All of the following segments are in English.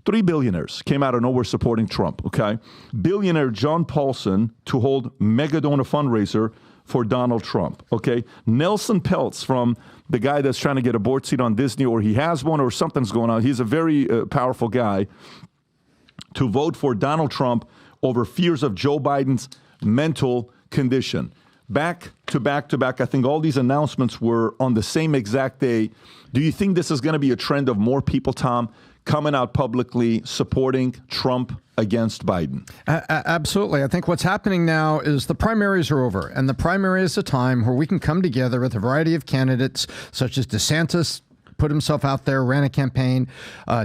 3 billionaires came out of nowhere supporting Trump, okay? Billionaire John Paulson to hold mega donor fundraiser for Donald Trump, okay? Nelson Peltz, from the guy that's trying to get a board seat on Disney, or he has one or something's going on. He's a very powerful guy, to vote for Donald Trump over fears of Joe Biden's mental condition. Back to back to back. I think all these announcements were on the same exact day. Do you think this is going to be a trend of more people, Tom, coming out publicly supporting Trump against Biden? Absolutely. I think what's happening now is the primaries are over, and the primary is a time where we can come together with a variety of candidates, such as DeSantis, put himself out there, ran a campaign.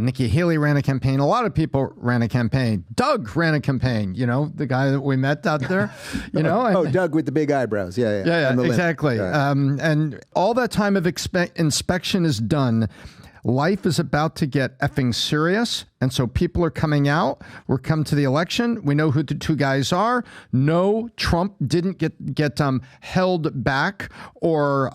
Nikki Haley ran a campaign. A lot of people ran a campaign. Doug ran a campaign, you know, the guy that we met out there, you know. Doug with the big eyebrows. Yeah, exactly. Yeah. And all that time of inspection is done. Life is about to get effing serious, and so people are coming out. We're come to the election. We know who the two guys are. No, Trump didn't get held back or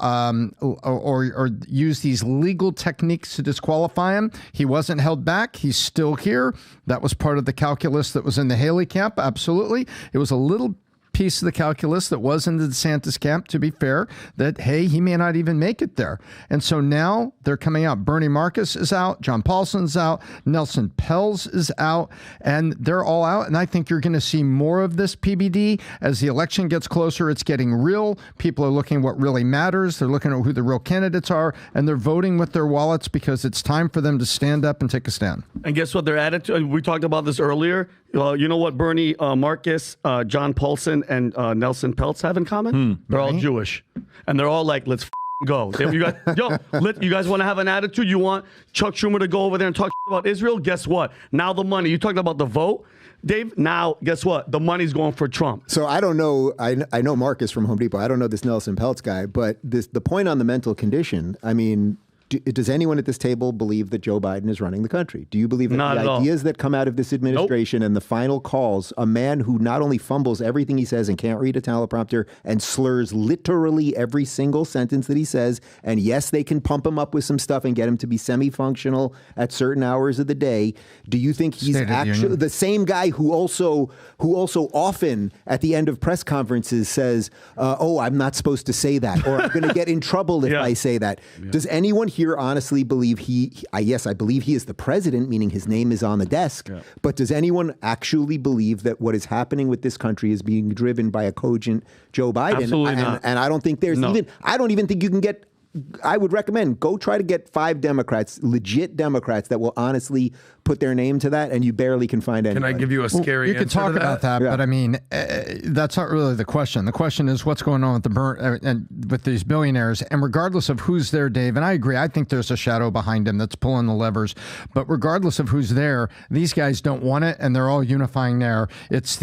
use these legal techniques to disqualify him. He wasn't held back. He's still here. That was part of the calculus that was in the Haley camp. Absolutely, it was a little piece of the calculus that was in the DeSantis camp, to be fair, that, hey, he may not even make it there. And so now they're coming out. Bernie Marcus is out. John Paulson's out. Nelson Peltz is out. And they're all out. And I think you're going to see more of this PBD. As the election gets closer, it's getting real. People are looking at what really matters. They're looking at who the real candidates are. And they're voting with their wallets because it's time for them to stand up and take a stand. And guess what? Their attitude, we talked about this earlier. You know what Bernie Marcus, John Paulson, and Nelson Peltz have in common? They're all Jewish. And they're all like, let's go. You guys want to have an attitude? You want Chuck Schumer to go over there and talk about Israel? Guess what? Now the money. You talked about the vote, Dave. Now, guess what? The money's going for Trump. So I don't know. I know Marcus from Home Depot. I don't know this Nelson Peltz guy. But the point on the mental condition, I mean, does anyone at this table believe that Joe Biden is running the country? Do you believe that the ideas that come out of this administration and the final calls, a man who not only fumbles everything he says and can't read a teleprompter and slurs literally every single sentence that he says, and yes, they can pump him up with some stuff and get him to be semi-functional at certain hours of the day. Do you think he's actually the same guy who also often at the end of press conferences says, oh, I'm not supposed to say that, or I'm going to get in trouble if I say that? Does anyone here honestly believe yes, I believe he is the president, meaning his name is on the desk. Yeah. But does anyone actually believe that what is happening with this country is being driven by a cogent Joe Biden? Absolutely not. And I don't think there's I don't even think you can get. I would recommend go try to get 5 Democrats, legit Democrats, that will honestly put their name to that, and you barely can find anybody. Can I give you a scary answer? You can talk about that, but I mean, that's not really the question. The question is what's going on with with these billionaires, and regardless of who's there, Dave, and I agree, I think there's a shadow behind him that's pulling the levers, but regardless of who's there, these guys don't want it, and they're all unifying there. It's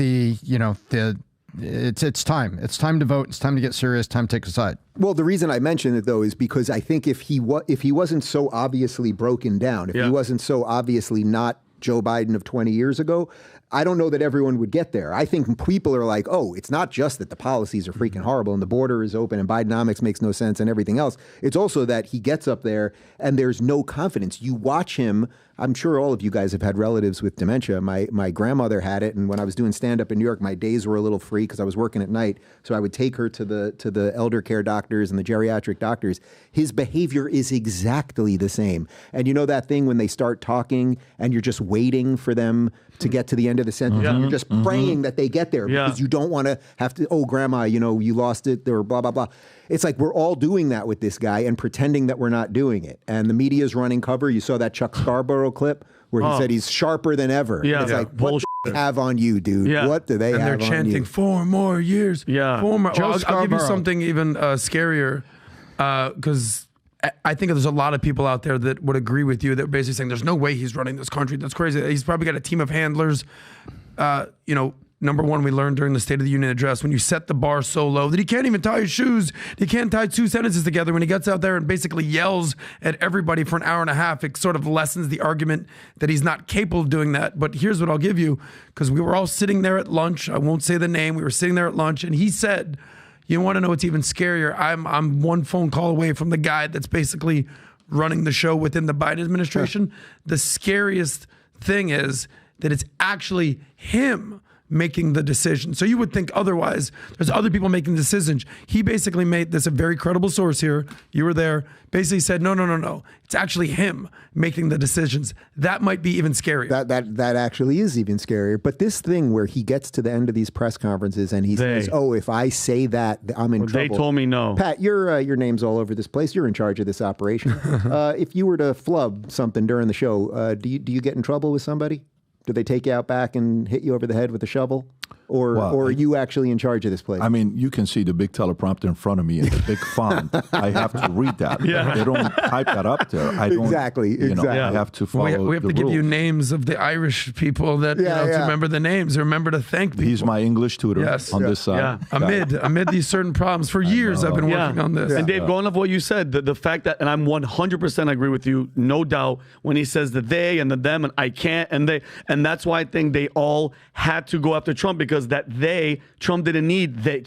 it's time. It's time to vote. It's time to get serious. Time to take a side. Well, the reason I mention it, though, is because I think if he wasn't so obviously broken down, if he wasn't so obviously not Joe Biden of 20 years ago, I don't know that everyone would get there. I think people are like, oh, it's not just that the policies are freaking horrible and the border is open and Bidenomics makes no sense and everything else. It's also that he gets up there and there's no confidence. You watch him. I'm sure all of you guys have had relatives with dementia. My grandmother had it, and when I was doing stand-up in New York, my days were a little free because I was working at night. So I would take her to the elder care doctors and the geriatric doctors. His behavior is exactly the same. And you know that thing when they start talking and you're just waiting for them to get to the end of the sentence, and you're just praying that they get there because you don't want to have to, oh, grandma, you lost it, or blah, blah, blah. It's like we're all doing that with this guy and pretending that we're not doing it. And the media is running cover. You saw that Chuck Scarborough clip where he said he's sharper than ever. Yeah. It's like, what do they have on you, dude? Yeah. What do they have on you? And they're chanting 4 more years. Yeah. 4 more. I'll give you something even scarier, because I think there's a lot of people out there that would agree with you that are basically saying there's no way he's running this country. That's crazy. He's probably got a team of handlers. Number one, we learned during the State of the Union address, when you set the bar so low that he can't even tie his shoes, he can't tie 2 sentences together, when he gets out there and basically yells at everybody for an hour and a half, it sort of lessens the argument that he's not capable of doing that. But here's what I'll give you, because we were all sitting there at lunch. I won't say the name. We were sitting there at lunch, and he said, you want to know what's even scarier? I'm 1 phone call away from the guy that's basically running the show within the Biden administration. The scariest thing is that it's actually him making the decision. So you would think otherwise. There's other people making decisions. He basically made this a very credible source here. You were there. Basically said, no. It's actually him making the decisions. That might be even scarier. That actually is even scarier. But this thing where he gets to the end of these press conferences and he says, "Oh, if I say that, I'm in trouble." They told me no. Pat, your name's all over this place. You're in charge of this operation. If you were to flub something during the show, do you get in trouble with somebody? Do they take you out back and hit you over the head with a shovel? Or are you actually in charge of this place? I mean, you can see the big teleprompter in front of me in the big font. I have to read that. Yeah. They don't type that up there. I don't. Exactly. I have to follow we have the to give you rules. names of the Irish people that to remember the names, remember to thank people. He's my English tutor on this side. Yeah. Amid these certain problems. For years I've been working on this. And Dave, going off what you said, the fact that, and I'm 100% agree with you, no doubt, when he says the they and the them and I can't and they, and that's why I think they all had to go after Trump, because that Trump didn't need did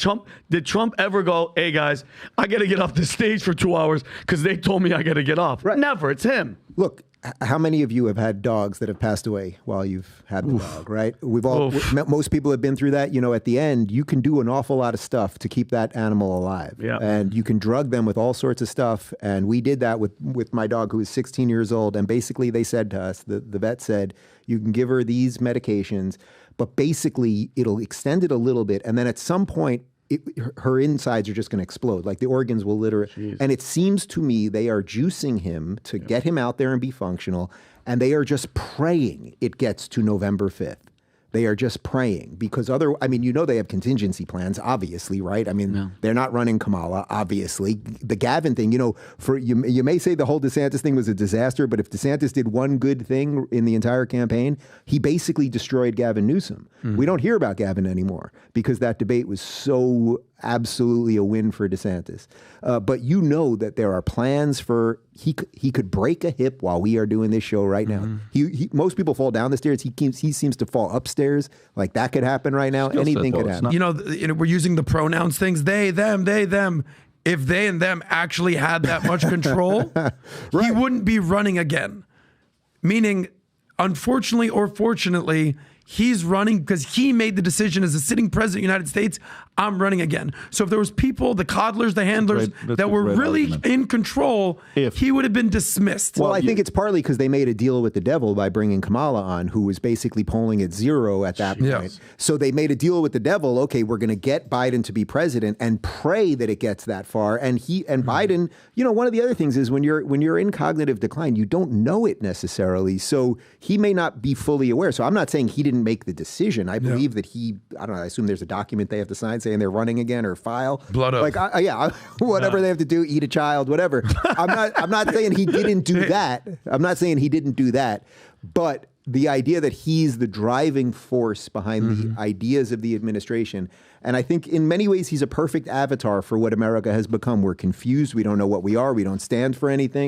Trump ever go, "Hey guys, I got to get off the stage for 2 hours because they told me I got to get off"? Right. Never. It's him. Look, how many of you have had dogs that have passed away while you've had the dog, right? Most people have been through that. At the end, you can do an awful lot of stuff to keep that animal alive. Yeah. And you can drug them with all sorts of stuff. And we did that with my dog, who was 16 years old. And basically they said to us, the vet said, you can give her these medications, but basically it'll extend it a little bit. And then at some point, her insides are just going to explode. Like the organs will literally. And it seems to me they are juicing him to get him out there and be functional. And they are just praying it gets to November 5th. They are just praying because they have contingency plans, obviously, right? I mean, they're not running Kamala, obviously. The Gavin thing, you may say the whole DeSantis thing was a disaster, but if DeSantis did one good thing in the entire campaign, he basically destroyed Gavin Newsom. We don't hear about Gavin anymore because that debate was so absolutely a win for DeSantis. But that there are plans for, he could break a hip while we are doing this show right now. Most people fall down the stairs. He seems to fall upstairs. Like that could happen right now. Anything could happen. We're using the pronouns things, they, them, they, them. If they and them actually had that much control, he wouldn't be running again. Meaning, unfortunately or fortunately, he's running because he made the decision as a sitting president of the United States, I'm running again. So if there was people, the coddlers, the handlers that were really in control, he would have been dismissed. Well, I think it's partly because they made a deal with the devil by bringing Kamala on, who was basically polling at 0 at that point. Yes. So they made a deal with the devil. Okay, we're going to get Biden to be president and pray that it gets that far. And Biden, one of the other things is when you're in cognitive decline, you don't know it necessarily. So he may not be fully aware. So I'm not saying he didn't make the decision. I believe that I assume there's a document they have to sign saying they're running again or file. Blood oath. Whatever they have to do, eat a child, whatever. I'm not saying he didn't do that. I'm not saying he didn't do that. But the idea that he's the driving force behind the ideas of the administration. And I think in many ways, he's a perfect avatar for what America has become. We're confused. We don't know what we are. We don't stand for anything.